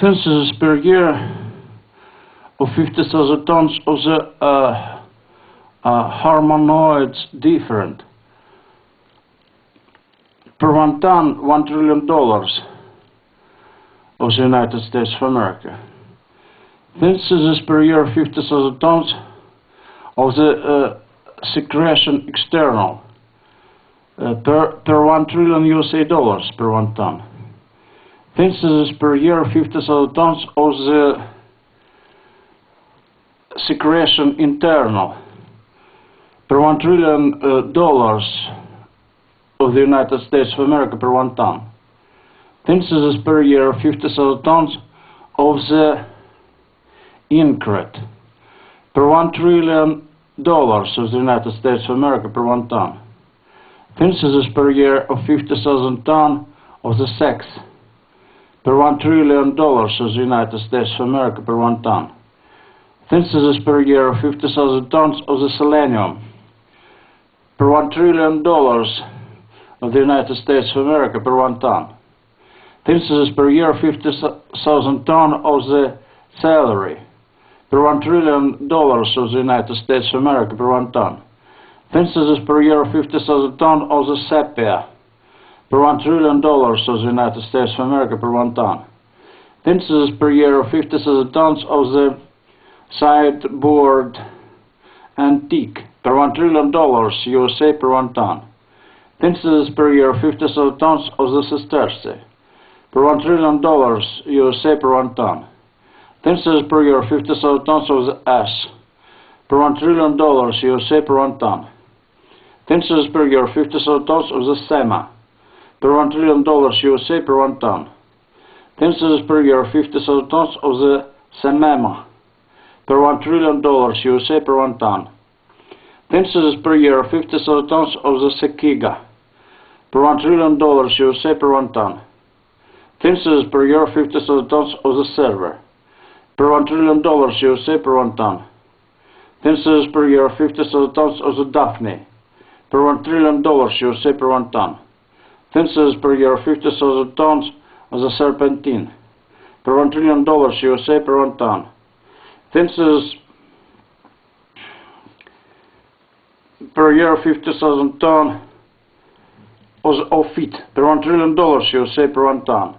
Fences per year of 50,000 tons of the harmonioids different. Per 1 ton, $1 trillion of the United States of America. Fences per year 50,000 tons of the secretion external per 1 trillion USA dollars per 1 ton. Fences per year 50,000 tons of the secretion internal per 1 trillion dollars of the United States of America per 1 ton. Fences per year 50,000 tons of the increte per 1 trillion dollars of the United States of America per 1 ton. Fences per year of 50,000 tons of the sex per 1 trillion dollars of the United States of America per 1 ton. Fences per year of 50,000 tons of the selenium per 1 trillion dollars of the United States of America per 1 ton. Fences per year 50,000 tons of the celery per 1 trillion dollars of the United States of America per 1 ton. Fences per year 50,000 tons of the sepia per 1 trillion dollars of the United States of America per 1 ton. Fences per year 50,000 tons of the sideboard antique per 1 trillion dollars USA per 1 ton. Fences per year 50,000 tons of the sesterce per 1 trillion dollars USA per 1 ton. Fences per year 50,000 tons of the ash per 1 trillion dollars USA per 1 ton. Fences per year 50,000 tons of the SEMA per 1 trillion dollars USA per 1 ton. Fences per year 50,000 tons of the SEMEMA per 1 trillion dollars USA per 1 ton. Fences per year 50,000 tons of the Sekiga per 1 trillion dollars USA per 1 ton. Fences per year 50,000 tons of the server per 1 trillion dollars USA per 1 ton. Fences per year 50,000 tons of the Daphne per 1 trillion dollars USA per 1 ton. Fences per year 50,000 tons of the serpentine per 1 trillion dollars USA per 1 ton. Fences per year 50,000 tons of feet per 1 trillion dollars USA per 1 ton.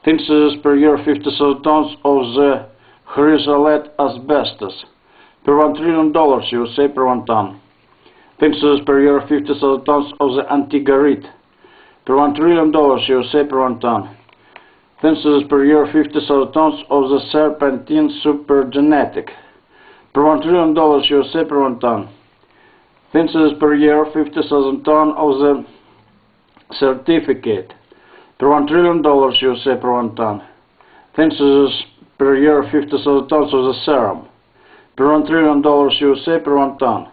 Fences per year 50,000 tons of the chrysolite asbestos per 1 trillion dollars USA per 1 ton. Fences per year 50,000 tons of the antigarit per 1 trillion dollars USA per 1 ton. Fences per year 50,000 tons of the serpentine supergenetic per 1 trillion dollars USA per 1 ton. Fences per year 50,000 tons of the certificate per 1 trillion dollars USA per 1 ton. Fences per year 50,000 tons of the serum per 1 trillion dollars USA per 1 ton.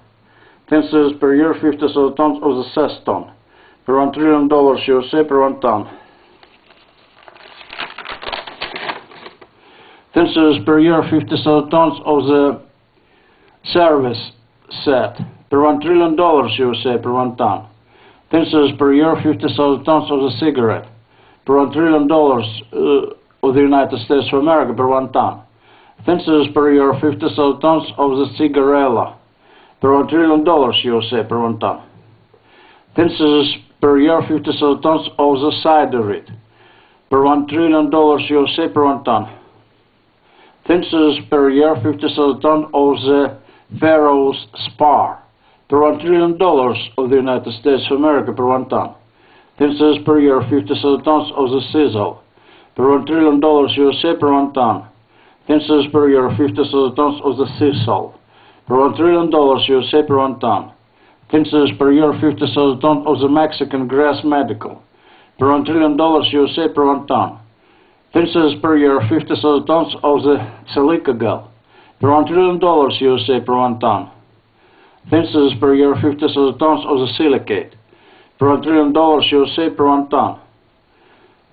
Fences per year 50,000 tons of the ceston per 1 trillion dollars USA per 1 ton. Fences per year 50,000 tons of the service set per 1 trillion dollars USA per 1 ton. Fences per year 50,000 tons of the cigarette per 1 trillion dollars of the United States of America per 1 ton. Fences per year 50,000 tons of the cigarella per 1 trillion dollars USA per 1 ton. Fences per year 50,000 tons of the ciderite per 1 trillion dollars USA per 1 ton. Fences per year 50,000 tons of the Pharaoh's spar per 1 trillion dollars of the United States of America per 1 ton. Fences per year 50,000 tons of the sizzle per 1 trillion dollars USA per 1 ton. Fences per year 50,000 tons of the sisal per 1 trillion dollars USA per 1 ton. Fences per year 50,000 tons of the Mexican grass medical per 1 trillion dollars USA per 1 ton. Fences per year 50,000 tons of the silicagal per 1 trillion dollars USA per 1 ton. Fences per year 50,000 tons of the silicate per 1 trillion dollars USA per 1 ton.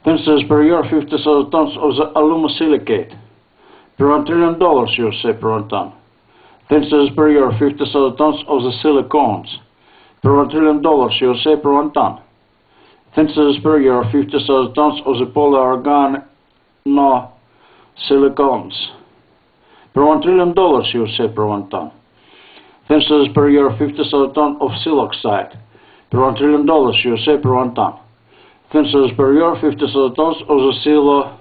Fences per year 50,000 tons of the alumosilicate per 1 trillion dollars USA per 1 ton. Fences per year 50,000 tons of the silicones per 1 trillion dollars USA per 1 ton. Fences per year 50,000 tons of the polyorgano Silicons per $1 trillion USA per 1 ton. Thin scissors per year 50,000 tons of siloxide per $1 trillion USA per 1 ton. Thin scissors per year 50,000 tons of the silo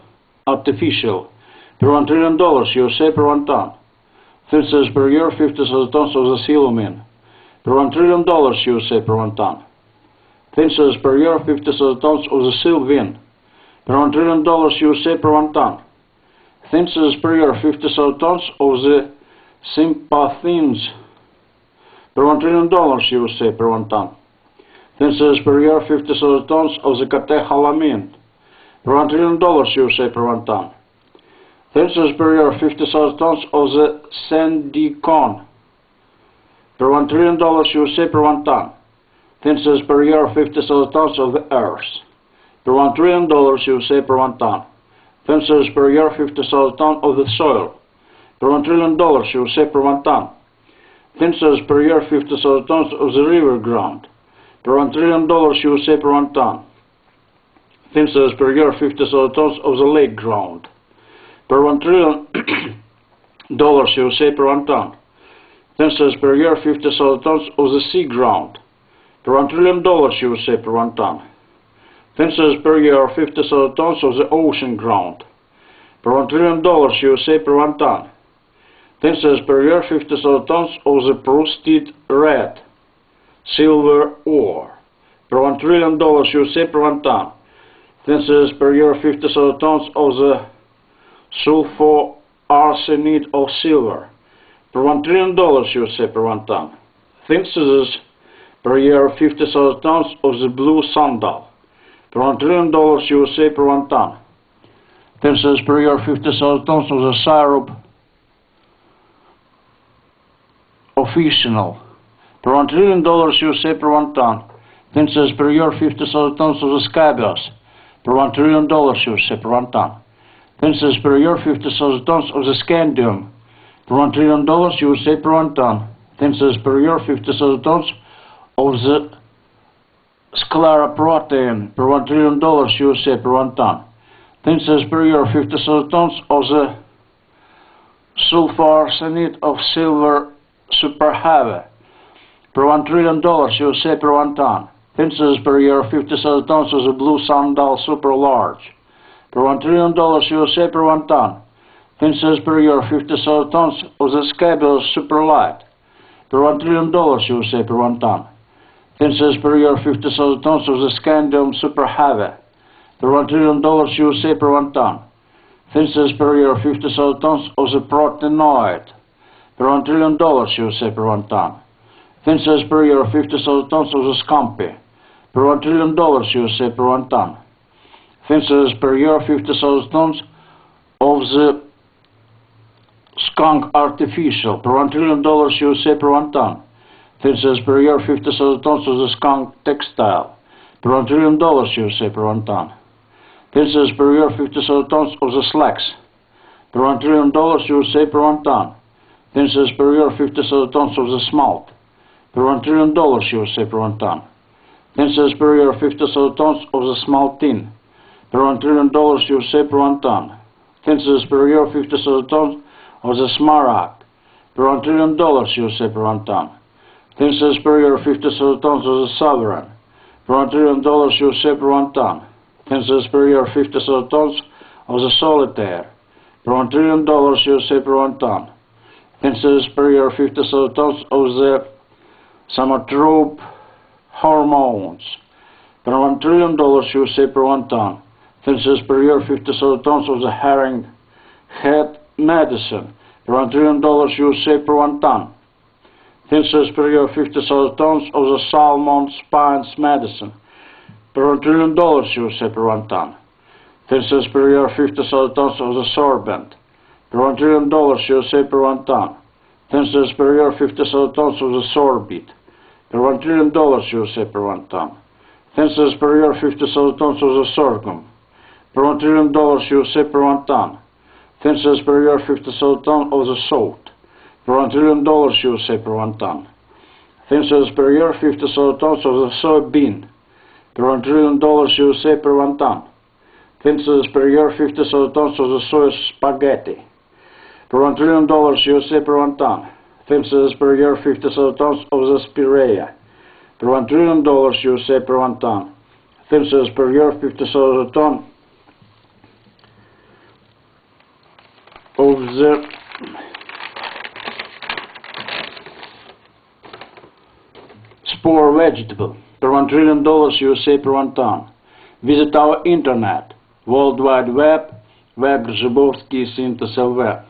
artificial per $1 trillion USA per 1 ton. Thin scissors per year 50,000 tons of the silomin per $1 trillion USA per 1 ton. Thin scissors per year 50,000 tons of the silvin per $1 trillion USA per 1 ton. Thin scissors per year 50,000 tons of the sympathins per $1 trillion USA per 1 ton. Thin scissors per year 50,000 tons of the catecholamine per $1 trillion USA per 1 ton. Thin scissors per year 50,000 tons of the sandicon per $1 trillion USA per 1 ton. Thin scissors per year 50,000 tons of the earth per $1 trillion USA per 1 ton. Thin scissors per year 50,000 tons of the soil per $1 trillion USA per 1 ton. Thin scissors per year 50,000 tons of the river ground per $1 trillion USA per 1 ton. Thin scissors per year 50,000 tons of the lake ground per $1 trillion USA per 1 ton. Thin scissors per year 50,000 tons of the sea ground per $1 trillion USA per 1 ton. Thin scissors per year 50,000 tons of the ocean ground per $1 trillion USA per 1 ton. Thin scissors per year 50,000 tons of the proceeded red silver ore per $1 trillion USA per 1 ton. Thin scissors per year 50,000 tons of the sulfoarsenate of silver per $1 trillion USA per 1 ton. Thin scissors per year 50,000 tons of the blue sandal per $1 trillion USA per 1 ton. Thin scissors per year 50,000 tons of the syrup officinal per $1 trillion USA per 1 ton. Thin scissors per year 50,000 tons of the scabious per $1 trillion USA per 1 ton. Thin scissors per year 50,000 tons of the scandium per $1 trillion USA per 1 ton. Thin scissors per year 50,000 tons of the scleroprotein per $1 trillion USA per 1 ton. Thin scissors per year 50,000 tons of the sulfoarsenate of silver superheavy per $1 trillion USA per 1 ton. Thin scissors per year 50,000 tons of the blue sandal super large per $1 trillion USA per 1 ton. Thin scissors per year 50,000 tons of the scabious super light per $1 trillion USA per 1 ton. Thin scissors per year 50,000 tons of the scandium super heavy per $1 trillion USA per 1 ton. Thin scissors per year 50,000 tons of the proteinoid per $1 trillion USA per 1 ton. Thin scissors per year 50,000 tons of the scampi per $1 trillion USA per 1 ton. Thin scissors per year 50,000 tons of the skunk artificial per $1 trillion USA per 1 ton. Thin scissors per year 50,000 tons of the skunk textile per $1 trillion USA per 1 ton. Thin scissors per year 50,000 tons of the slacks per $1 trillion USA per 1 ton. Thin scissors per year 50,000 tons of the smalt per $1 trillion USA per 1 ton. Thin scissors per year 50,000 tons of the smaltine per $1 trillion USA per 1 ton. Thin scissors per year 50,000 tons of the smaragd per $1 trillion USA per 1 ton. Thin scissors per year 50,000 tons of the sovereign per $1 trillion USA per 1 ton. Thin scissors per year 50,000 tons of the solitaire per $1 trillion USA per 1 ton. Thin scissors per year 50,000 tons of the somatrope hormones per $1 trillion USA per 1 ton. Thin scissors per year 50,000 tons of the herring head medicine per $1 trillion USA per 1 ton. Thin scissors per year 50,000 tons of the salmon spines medicine per $1 trillion USA per 1 ton. Thin scissors per year 50,000 tons of the sorbent per $1 trillion USA per 1 ton. Thin scissors per year 50,000 tons of the sorbit per $1 trillion USA per 1 ton. Thin scissors per year 50,000 tons of the sorghum per $1 trillion USA per 1 ton. Thin scissors per year 50,000 tons of the salt per $1 trillion USA per 1 ton. Thin scissors per year 50,000 tons of the soybean per $1 trillion USA per 1 ton. Thin scissors per year, 50,000 tons of the soy spaghetti. Per $1 trillion USA per 1 ton. Thin scissors per year, 50,000 tons of the spirea. Per $1 trillion USA per 1 ton. Thin scissors per year, 50,000 tons of the spore vegetable. Per $1 trillion USA per 1 ton. Visit our internet, World Wide Web, Web Zybowski Web.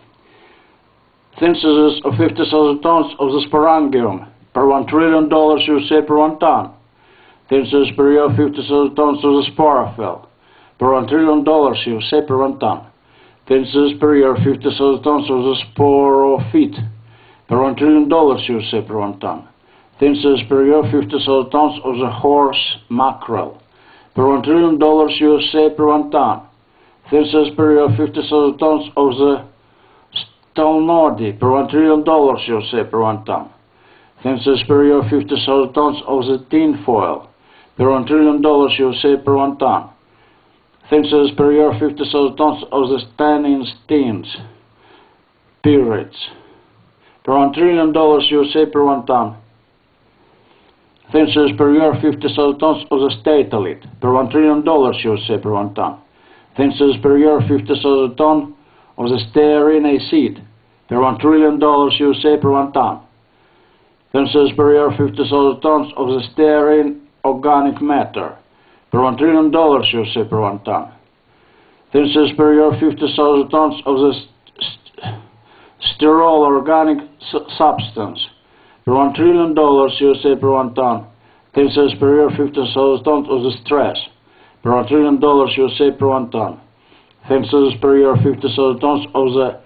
Thin scissors of 50,000 tons of the sporangium. Per $1 trillion USA per 1 ton. Thin scissors per year, 50,000 tons of the sporophyll. Per $1 trillion USA per 1 ton. Thin scissors per year, 50,000 tons of the sporophyte. Per $1 trillion USA per 1 ton. Thin scissors per year, 50,000 tons of the horse mackerel. Per $1 trillion USA per 1 ton. Thin scissors per year, 50,000 tons of the stalnodi. Per $1 trillion USA per 1 ton. Thin scissors per year, 50,000 tons of the tinfoil. Per $1 trillion USA per 1 ton. Thin scissors per year, 50,000 tons of the tannin steins. Pirates. Per $1 trillion USA per 1 ton. Thin scissors per year, 50,000 tons of the statelite. Per $1 trillion USA per 1 ton. Thin scissors per year, 50,000 tons of the stearine acid. Per $1 trillion USA per 1 ton. Thin scissors per year, 50,000 tons of the stearine organic matter. Per $1 trillion USA per 1 ton. Thin scissors per year, 50,000 tons of the sterol organic substance. Per $1 trillion USA per 1 ton. Thin scissors per year, 50,000 tons of the stress. Per $1 trillion USA per 1 ton. Thin scissors per year, 50,000 tons of the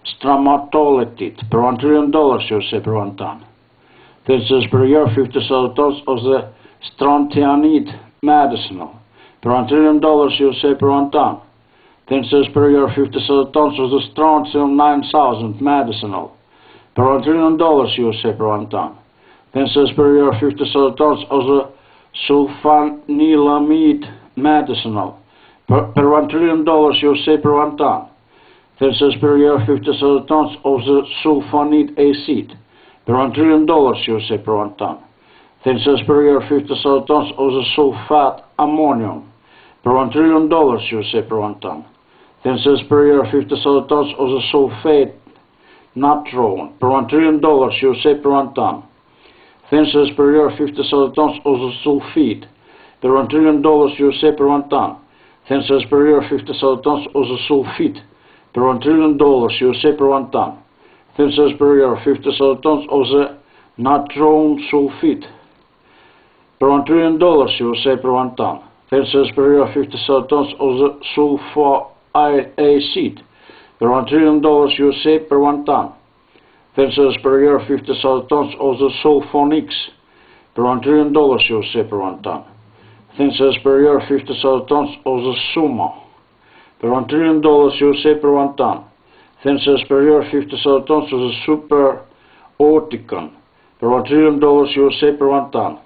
stromatolitide. Per $1 trillion USA per 1 ton. Thin scissors per year, 50,000 tons of the strontianide medicinal. Per $1 trillion USA per 1 ton. Thin scissors per year, 50,000 tons of the strontium 9000 medicinal. Per $1 trillion USA per 1 ton. Thin scissors per year, 50,000 tons of the sulfanilamide medicinal. Per $1 trillion USA per 1 ton. Thin scissors per year, 50,000 tons of the sulfonide acid. Per $1 trillion USA per 1 ton. Thin scissors per year, 50,000 tons of the sulfate ammonium. Per $1 trillion USA per 1 ton. Thin scissors per year, 50,000 tons of the sulfate natron. Per $1 trillion USA per 1 ton. Thin scissors per year, 50,000 tons of the sulfide. Per $1 trillion USA per 1 ton. Thin scissors per year, 50,000 tons of the sulfite. Per $1 trillion USA per 1 ton. Thin scissors per year, 50,000 tons of the natron sulfite. Per $1 trillion USA per 1 ton. Thin scissors per year, 50,000 tons of the sulfite acid. Per $1 trillion USA per 1 ton. Thin scissors per year, 50,000 tons of the sulfonics. Per $1 trillion USA per 1 ton. Thin scissors per year, 50,000 tons of the suma. Per $1 trillion USA per 1 ton. Thin scissors per year, 50,000 tons of the super orticon. Per $1 trillion USA per 1 ton.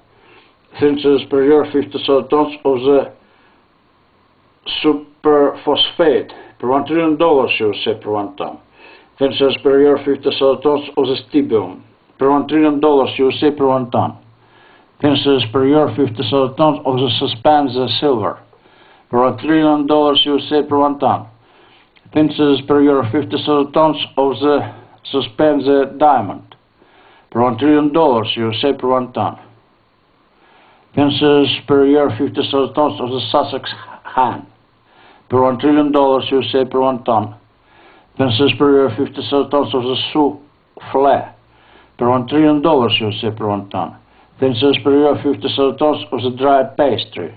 Thin scissors per year, 50,000 tons of the superphosphate. Per $1 trillion USA per 1 ton. Thin scissors per year, 50,000 tons of the stibium. Per $1 trillion USA per 1 ton. Thin scissors per year, 50,000 tons of the suspense silver. Per $1 trillion USA per 1 ton. Thin scissors per year, 50,000 tons of the suspense diamond. Per $1 trillion USA per 1 ton. Thin scissors per year, 50,000 tons of the Sussex hen. Per $1 trillion USA per 1 ton. Thin scissors per year, 50,000 tons of the souffle. Per $1 trillion USA per 1 ton. Thin scissors per year, 50,000 tons of the dried pastry.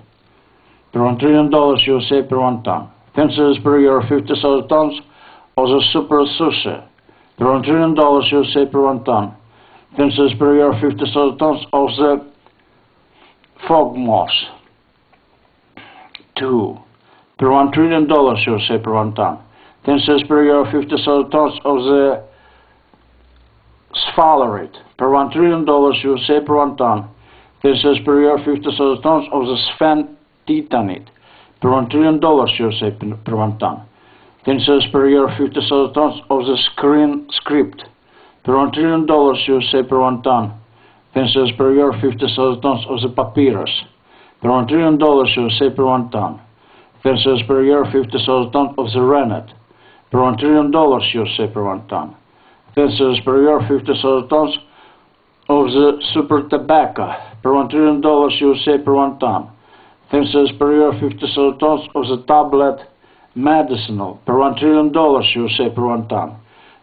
Per $1 trillion USA per 1 ton. Thin scissors per year, 50,000 tons of the super sushi. Per $1 trillion USA per 1 ton. Thin scissors per year, 50,000 tons of the fog moss. 2. Per $1 trillion USA per 1 ton. Thin scissors per year, 50,000 tons of the sphalerite. Per $1 trillion USA per 1 ton. Thin scissors per year, 50,000 tons of the sphentitanite. per $1 trillion USA per 1 ton. 10 cents per year, 50,000 tons of the screen script per $1 trillion USA per 1 ton. 10 cents per year, 50,000 tons of the papyrus per $1 trillion USA per 1 ton. 10 cents per year, 50,000 tons of the rennet per $1 trillion USA per 1 ton. 10 cents per year, 50,000 tons of the super tobacco per $1 trillion USA per 1 ton. 10 cents per year, 50,000 tons of the tablet medicinal per $1 trillion USA per 1 ton.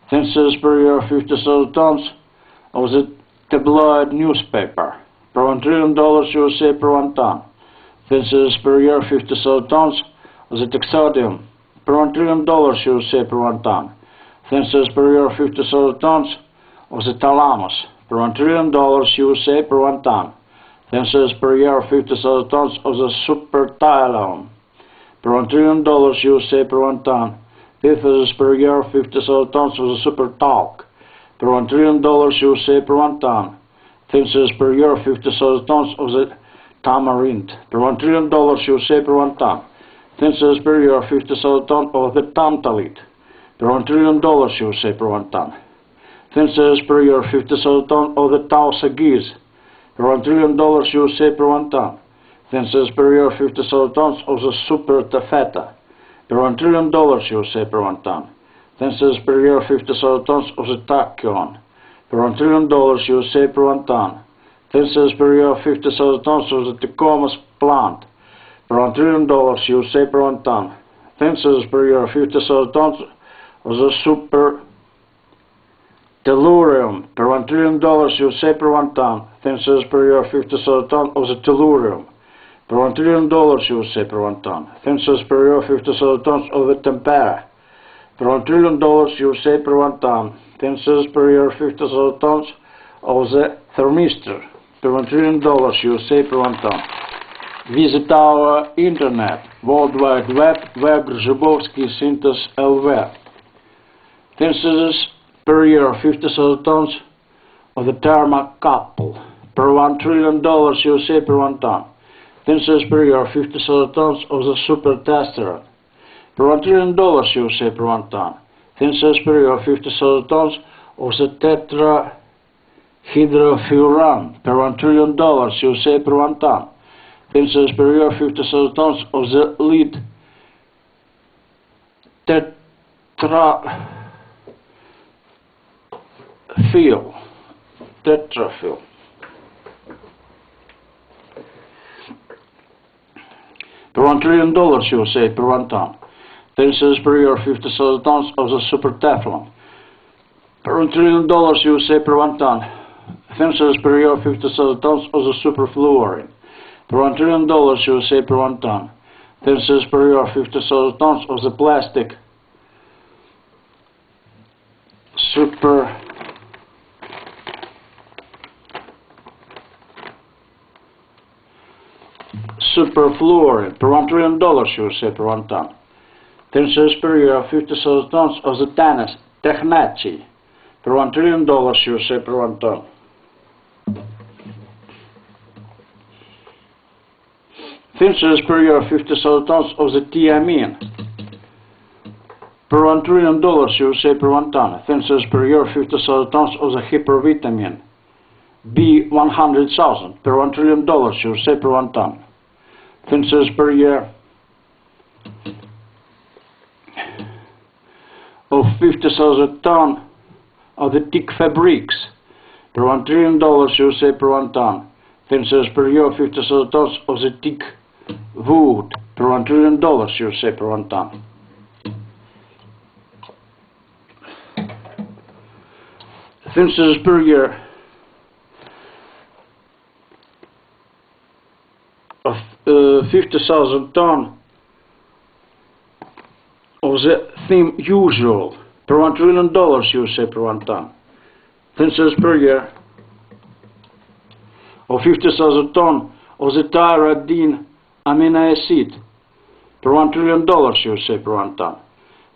10 cents per year, 50,000 tons of the tabloid newspaper per $1 trillion USA per 1 ton. 10 cents per year, 50,000 tons of the Taxodium per $1 trillion USA per 1 ton. 10 cents per year, 50,000 tons of the Thalamus per $1 trillion USA per 1 ton. 10 cents per year, 50,000 tons of the Super Tylenol per $1 trillion USA per 1 ton. 10 cents per year, 50,000 tons of the Super Talc per $1 trillion USA per 1 ton. 10 cents per year, 50,000 tons of the Tamarind per $1 trillion USA per 1 ton. 10 cents per year, 50,000 tons of the Tantalite per $1 trillion USA per 1 ton. 10 cents per year, 50,000 tons of the Tausa Geese per $1 trillion USA per 1 ton. 10 cents per year, 50,000 tons of the Super Taffeta per $1 trillion USA per 1 ton. 10 cents per year, 50,000 tons of the Tachyon per $1 trillion USA per 1 ton. 10 cents per year, 50,000 tons of the Tacomas plant per $1 trillion USA per 1 ton. 10 cents per year, 50,000 tons of the Super Tellurium per $1 trillion USA per 1 ton. 10 cents per year, 50,000 tons of the Tellurium per $1 trillion USA per 1 ton. 10 cents per year, 50,000 tons of the Tempera per $1 trillion USA per 1 ton. 10 cents per year, 50,000 tons of the Thermistor per $1 trillion USA per 1 ton. Visit our internet, World Wide Web, Grzybowski Synthos LV. 10 cents per year, 50,000 tons of the Thermocouple per $1 trillion USA per 1 ton. 10 cents per year, 50,000 tons of the Super Testosterone per $1 trillion USA per 1 ton. 10 cents per year, 50,000 tons of the Tetrahydrofuran per $1 trillion USA per 1 ton. 10 cents per year, 50,000 tons of the lead tetrafil per $1 trillion USA per 1 ton. 10 cents per year, 50,000 tons of the Super Teflon per $1 trillion USA per 1 ton. 10 cents per year, 50,000 tons of the Super Fluorine per $1 trillion USA per 1 ton. 10 cents per year, 50,000 tons of the plastic Superfluorine per $1 trillion USA per 1 ton. 10 cents per year, 50,000 tons of the Technaci per $1 trillion USA per 1 ton. 10 cents per year, 50,000 tons of the Thiamine per $1 trillion USA per 1 ton. 10 cents per year, 50,000 tons of the hypervitamin B100,000 per $1 trillion USA per 1 ton. 10 cents per year of 50,000 tons of the Tic Fabrics per $1 trillion USA per 1 ton. 10 cents per year, 50,000 tons of the Tic Wood per $1 trillion USA per 1 ton. 10 cents per year of 50,000 tons of the Theme Usual per $1 trillion USA per 1 ton. 10 cents per year of 50,000 tons of the Tyradine amino acid per $1 trillion USA per 1 ton.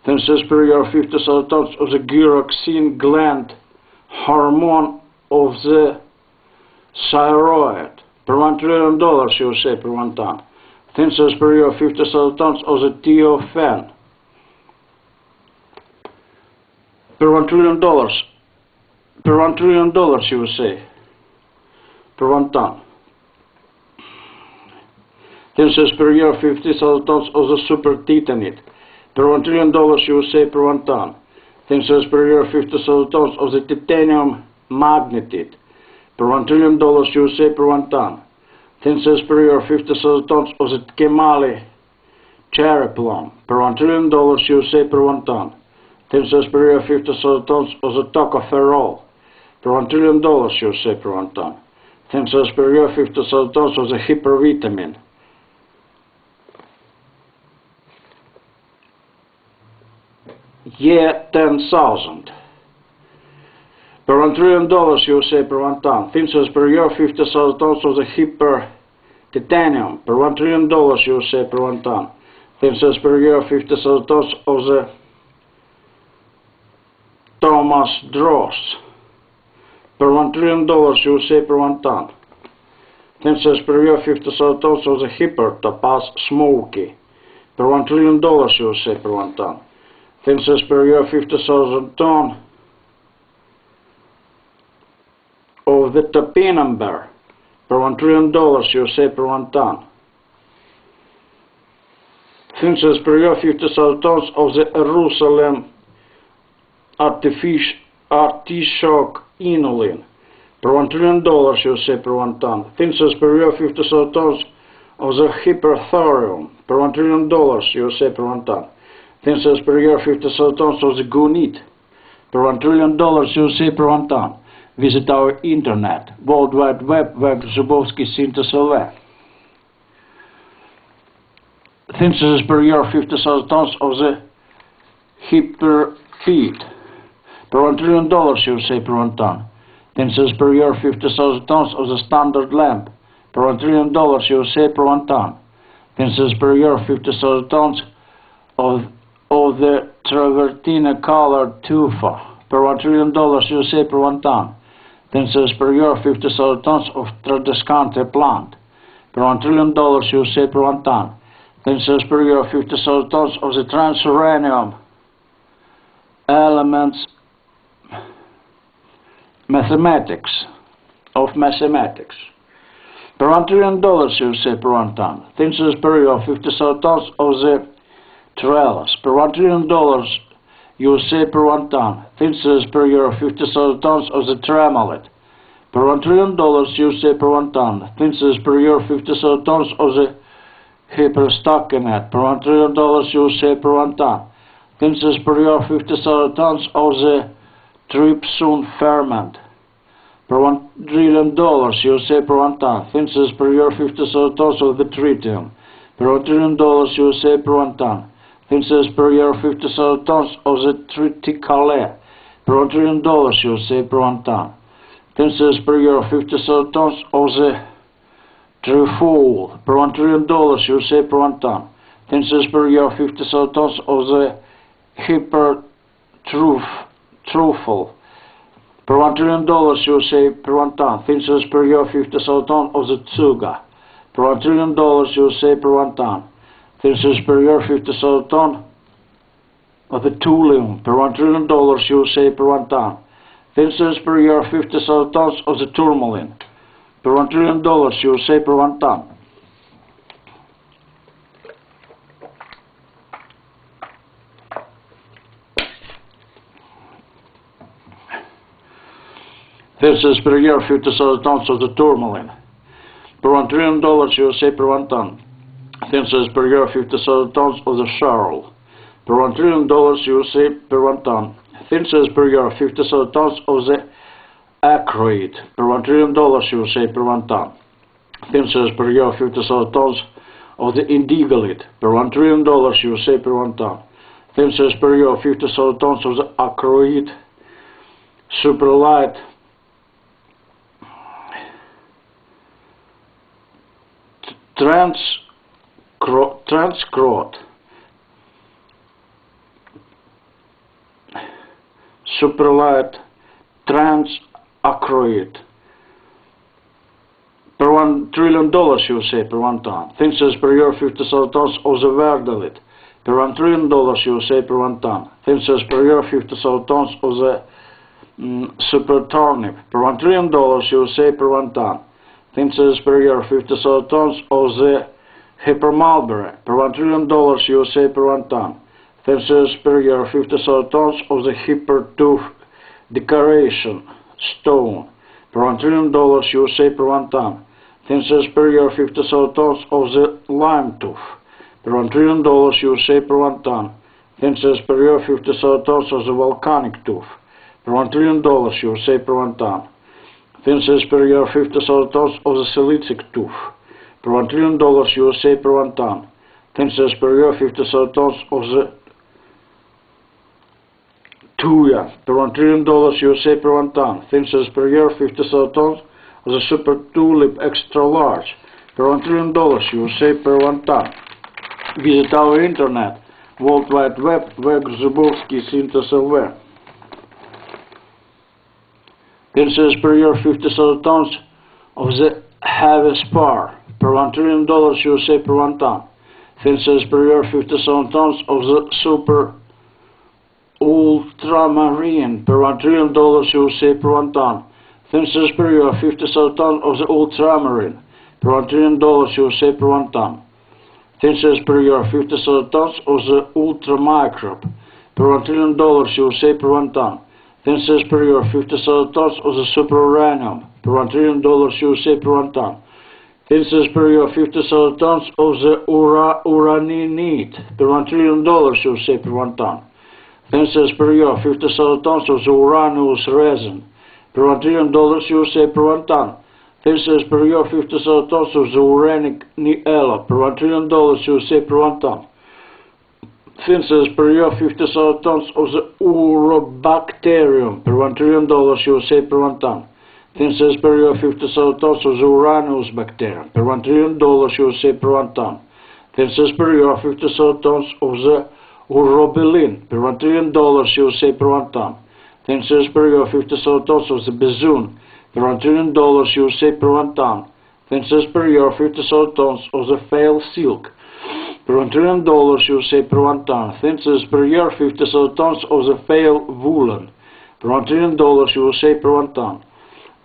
10 cents per year, 50,000 tons of the gyroxine gland hormone of the thyroid per $1 trillion USA per 1 ton. Thin cells per year 50,000 tons of the TOFN. Per $1 trillion. Per $1 trillion, you would say. Per 1 ton. Thin cells per year 50,000 tons of the super titanate. Per $1 trillion, you would say, per 1 ton. Thin cells per year 50,000 tons of the titanium magnetite. Per $1 trillion, you would say, per 1 ton. Thin cells per year 50,000 tons of the Kemali cherry plum. Per $1 trillion, you would say, per 1 ton. Thin cells per year 50,000 tons of the tocopherol. Per $1 trillion, you would say, per 1 ton. Thin cells per year 50,000 tons of the hypervitamin. Yeah, 10,000. Per $1 trillion, you would say, per 1 ton. Thin cells per year 50,000 tons of the hyper titanium. Per $1 trillion, you would say, per 1 ton. Thin cells per year 50,000 tons of the Thomas Dross. Per $1 trillion, you would say, per 1 ton. Thin cells per year 50,000 tons of the hyper topaz smoky. Per $1 trillion, you would say, per 1 ton. Thin cells per year 50,000 tons of the topinamber. Per $1 trillion, you would say, per 1 ton. Thin cells per year 50,000 tons of the Jerusalem artichoke inulin. Per $1 trillion, you would say, per 1 ton. Thin cells per year 50,000 tons of the hyperthorium. Per $1 trillion, you would say, per 1 ton. Thin cells per year 50,000 tons of the gunite. Per $1 trillion, you would say, per 1 ton. Visit our internet, World Wide Web, www.zubovsky.lv. Thin cells per year 50,000 tons of the hyperfeed. Per $1 trillion, you would say, per 1 ton. Thin cells per year 50,000 tons of the standard lamp. Per $1 trillion, you would say, per 1 ton. Thin cells per year 50,000 tons of the travertine colored tufa. Per $1 trillion, you would say, per 1 ton. Thin cells per year 50,000 tons of tradescante plant. Per $1 trillion, you would say, per 1 ton. Thin cells per year 50,000 tons of the transuranium elements mathematics. Per $1 trillion, you would say, per 1 ton. Thin cells per year 50,000 tons of the trellis. Per $1 trillion, you would say, per 1 ton. Thin cells per year 50,000 tons of the tremolet. Per $1 trillion, you would say, per 1 ton. Thin cells per year 50,000 tons of the hyperstockinette. Per $1 trillion, you would say, per 1 ton. Thin cells per year 50,000 tons of the trypsin ferment. Per $1 trillion, you would say, per 1 ton. Thin cells per year 50,000 tons of the tritium. Per $1 trillion, you would say, per 1 ton. Thin cells per year 50,000 tons of the triticale. Per $1 trillion, you would say, per 1 ton. Thin cells per year 50,000 tons of the trefoil. Per $1 trillion, you would say, per 1 ton. Thin cells per year 50,000 tons of the hypertruffle. Per $1 trillion, you would say, per 1 ton. Thin cells per year 50,000 tons of the tsuga. Per $1 trillion, you would say, per 1 ton. Thin cells per year 50,000 tons of the thulium. Per $1 trillion, you would say, per 1 ton. Thin cells per year 50,000 tons of the tourmaline. Per $1 trillion, you would say, per 1 ton. Thin cells per year 50,000 tons of the tourmaline. Per $1 trillion, you would say, per 1 ton. Thin cells per year 50,000 tons of the Charles. Per $1 trillion, you would say, per 1 ton. Thin cells per year 50,000 tons of the acroid. Per $1 trillion, you would say, per 1 ton. Thin cells per year 50,000 tons of the indiголite. Per $1 trillion, you would say, per 1 ton. Thin cells per year 50,000 tons of the acroid superlight transcrot. Superlight transacroid per $1 trillion USA per 1 ton. Thinses per year 50,000 tons of the verdalit, per $1 trillion USA per 1 ton. Thinses per year 50,000 tons of the super turnip, per $1 trillion USA per 1 ton. Thinses per year 50,000 tons of the hyper mulberry, per $1 trillion USA per 1 ton. Thinses per year 50,000 tons of the hyper tooth decoration stone, per $1 trillion USA per 1 ton. Thinses per year 50,000 tons of the lime tooth, per $1 trillion USA per 1 ton. Thinses per year 50,000 tons of the volcanic tooth, per $1 trillion USA per 1 ton. Thinses per year 50,000 tons of the silicic tooth, per $1 trillion USA per 1 ton. Thinses per year 50,000 tons of the tuya, per $1 trillion USA per 1 ton. Thinses per year 50,000 tons of the super tulip extra large, per $1 trillion USA per 1 ton. Visit our internet, World Wide Web, Zubovsky Synthesis LV. Thinses per year 50,000 tons of the heavy spar, per $1 trillion USA per 1 ton. Thinses per year 50,000 tons of the super ultramarine, per $1 trillion USA per 1 ton. Thinses per year 50,000 tons of the ultramarine, per $1 trillion USA per 1 ton. Thinses per year 50,000 tons of the ultramicrobe, per $1 trillion USA per 1 ton. Thinses per year 50,000 tons of the super uranium, per $1 trillion USA per 1 ton. Thinses per year 50,000 tons of the uraninite, per $1 trillion USA per 1 ton. Thinses per year 50,000 tons of the uranous resin, per $1 trillion USA per 1 ton. Thinses per year 50,000 tons of the uranic niella, per $1 trillion USA per 1 ton. Thinses per year 50,000 tons of the urobacterium, per $1 trillion USA per 1 ton. Thinses per year 50,000 tons of the uranus bacterium, per $1 trillion USA per 1 ton. Thinses per year 50,000 tons of the urobilin, per $1 trillion USA per 1 ton. Thinses per year 50,000 tons of the bezoon, per $1 trillion USA per 1 ton. Thinses per year 50,000 tons of the fail silk, per $1 trillion USA per 1 ton. Thinses per year 50,000 tons of the fail woolen, per $1 trillion USA per 1 ton.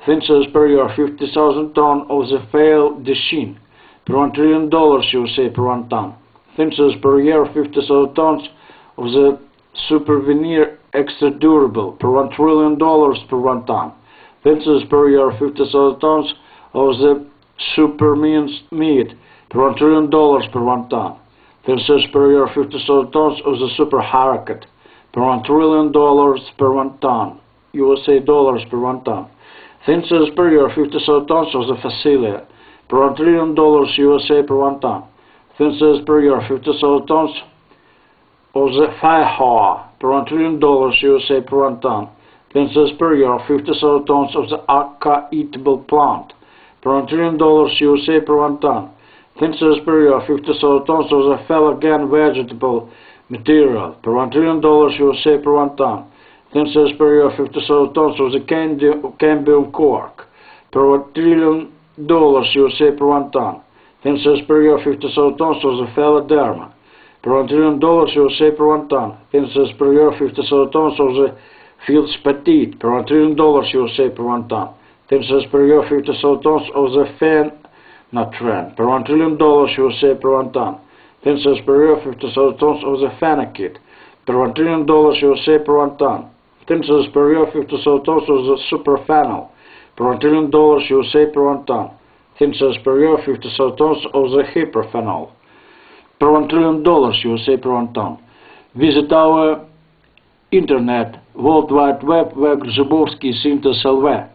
Thinses per year 50,000 tons of the fail dechin, per $1 trillion USA per 1 ton. Thinses per year 50,000 tons of the super veneer extra durable, per $1 trillion per 1 ton. Thinses per year 50,000 tons of the super minced meat, per $1 trillion per 1 ton. Thinses per year 50,000 tons of the super harakat, per $1 trillion per 1 ton, USA dollars per 1 ton. Thinses per year 50,000 tons of the facilia, per $1 trillion USA per 1 ton. Thinses per year 50,000 tons of the feijoa, per $1 trillion USA per 1 ton. Thinses per year 50,000 tons of the aca eatable plant, per $1 trillion USA per 1 ton. Thinses per year 50,000 tons of the Felagan vegetable material, per $1 trillion USA per 1 ton. Thinses per year 50,000 tons of the cambium cork, per $1 trillion USA per 1 ton. Thinses per year 50,000 tons of the Phaloderma, per $1 trillion USA per 1 ton. Thinses per year 50,000 tons of the Feldspatite, per $1 trillion USA per 1 ton. Thinses per year 50,000 tons of the Phenatran, per $1 trillion USA per 1 ton. Thinses per year 50,000 tons of the Phenakit, per $1 trillion USA per 1 ton. Thinses per year 50,000 tons of the superphenol, per $1 trillion USA per 1 ton. Thinses per year 50,000 tons of the hyperphenol, per $1 trillion USA per 1 ton. Visit our internet, World Wide Web, Zubovsky Synthesis LV.